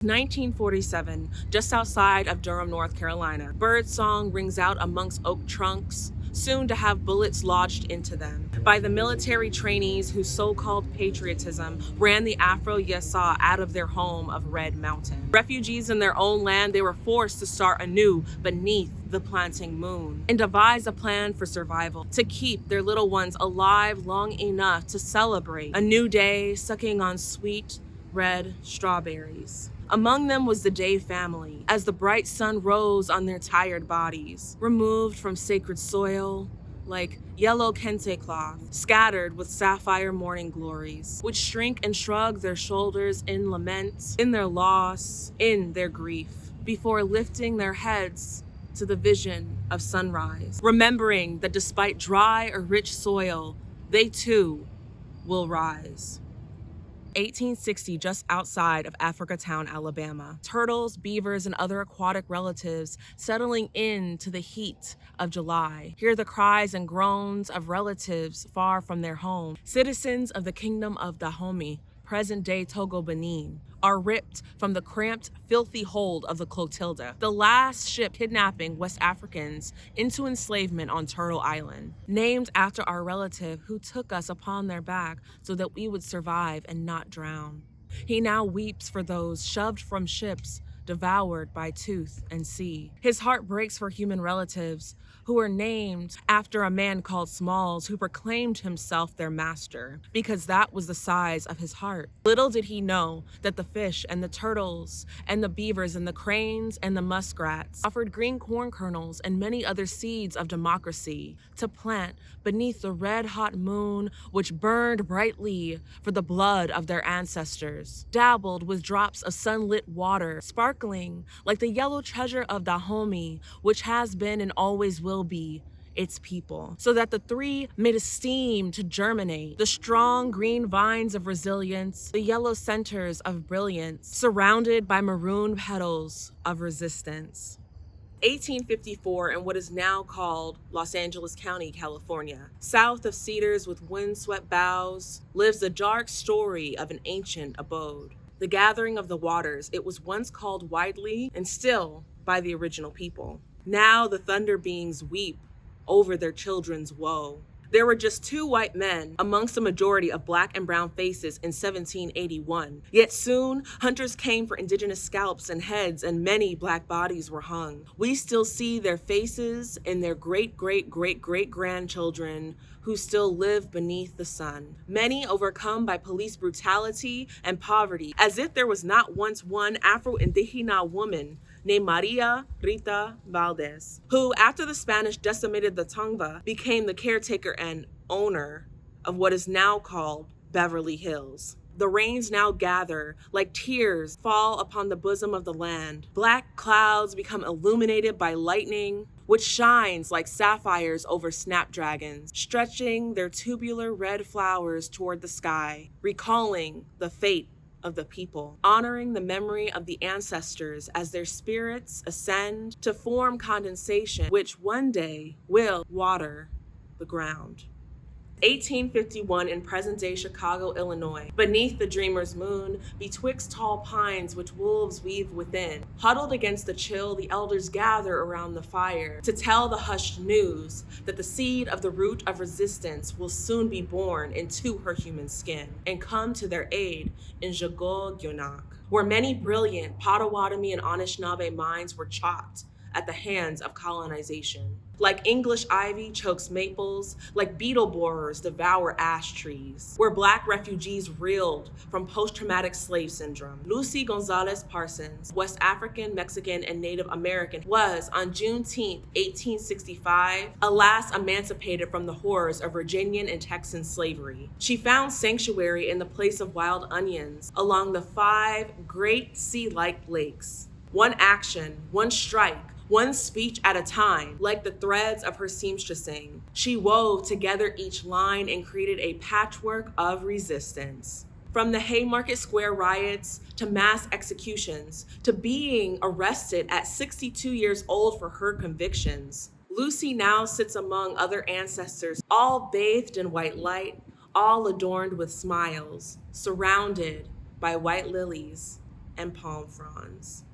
1947, just outside of Durham, North Carolina. Birdsong rings out amongst oak trunks, soon to have bullets lodged into them by the military trainees whose so-called patriotism ran the Afro-Yasa out of their home of Red Mountain. Refugees in their own land, they were forced to start anew beneath the planting moon and devise a plan for survival to keep their little ones alive long enough to celebrate a new day sucking on sweet red strawberries. Among them was the Daye family, as the bright sun rose on their tired bodies, removed from sacred soil, like yellow kente cloth, scattered with sapphire morning glories, which shrink and shrug their shoulders in lament, in their loss, in their grief, before lifting their heads to the vision of sunrise, remembering that despite dry or rich soil, they too will rise. 1860, just outside of Africatown, Alabama. Turtles, beavers, and other aquatic relatives settling into the heat of July. Hear the cries and groans of relatives far from their home. Citizens of the Kingdom of Dahomey, present-day Togo, Benin, are ripped from the cramped, filthy hold of the Clotilda, the last ship kidnapping West Africans into enslavement on Turtle Island, named after our relative who took us upon their back so that we would survive and not drown. He now weeps for those shoved from ships, devoured by tooth and sea. His heart breaks for human relatives who were named after a man called Smalls who proclaimed himself their master because that was the size of his heart. Little did he know that the fish and the turtles and the beavers and the cranes and the muskrats offered green corn kernels and many other seeds of democracy to plant beneath the red-hot moon which burned brightly for the blood of their ancestors, dabbled with drops of sunlit water, sparkling like the yellow treasure of Dahomey, which has been and always will be its people, so that the three made a steam to germinate, the strong green vines of resilience, the yellow centers of brilliance, surrounded by maroon petals of resistance. 1854 in what is now called Los Angeles County, California. South of cedars with wind-swept boughs lives the dark story of an ancient abode. The gathering of the waters, it was once called widely and still by the original people. Now the thunder beings weep over their children's woe. There were just 2 white men amongst a majority of black and brown faces in 1781. Yet soon, hunters came for indigenous scalps and heads, and many black bodies were hung. We still see their faces and their great-great-great-great-grandchildren who still live beneath the sun. Many overcome by police brutality and poverty, as if there was not once one Afro-Indigenous woman named Maria Rita Valdez, who, after the Spanish decimated the Tongva, became the caretaker and owner of what is now called Beverly Hills. The rains now gather like tears fall upon the bosom of the land. Black clouds become illuminated by lightning, which shines like sapphires over snapdragons, stretching their tubular red flowers toward the sky, recalling the fate of the people, honoring the memory of the ancestors as their spirits ascend to form condensation, which one day will water the ground. 1851 in present-day Chicago, Illinois. Beneath the dreamer's moon, betwixt tall pines which wolves weave within. Huddled against the chill, the elders gather around the fire to tell the hushed news that the seed of the root of resistance will soon be born into her human skin and come to their aid in Jagogyonak, where many brilliant Potawatomi and Anishinaabe minds were chopped at the hands of colonization. Like English ivy chokes maples, like beetle borers devour ash trees, where Black refugees reeled from post-traumatic slave syndrome. Lucy Gonzalez Parsons, West African, Mexican, and Native American, was on Juneteenth, 1865, alas emancipated from the horrors of Virginian and Texan slavery. She found sanctuary in the place of wild onions along the 5 great sea-like lakes. One action, one strike, one speech at a time, like the threads of her seamstressing. She wove together each line and created a patchwork of resistance. From the Haymarket Square riots to mass executions to being arrested at 62 years old for her convictions, Lucy now sits among other ancestors, all bathed in white light, all adorned with smiles, surrounded by white lilies and palm fronds.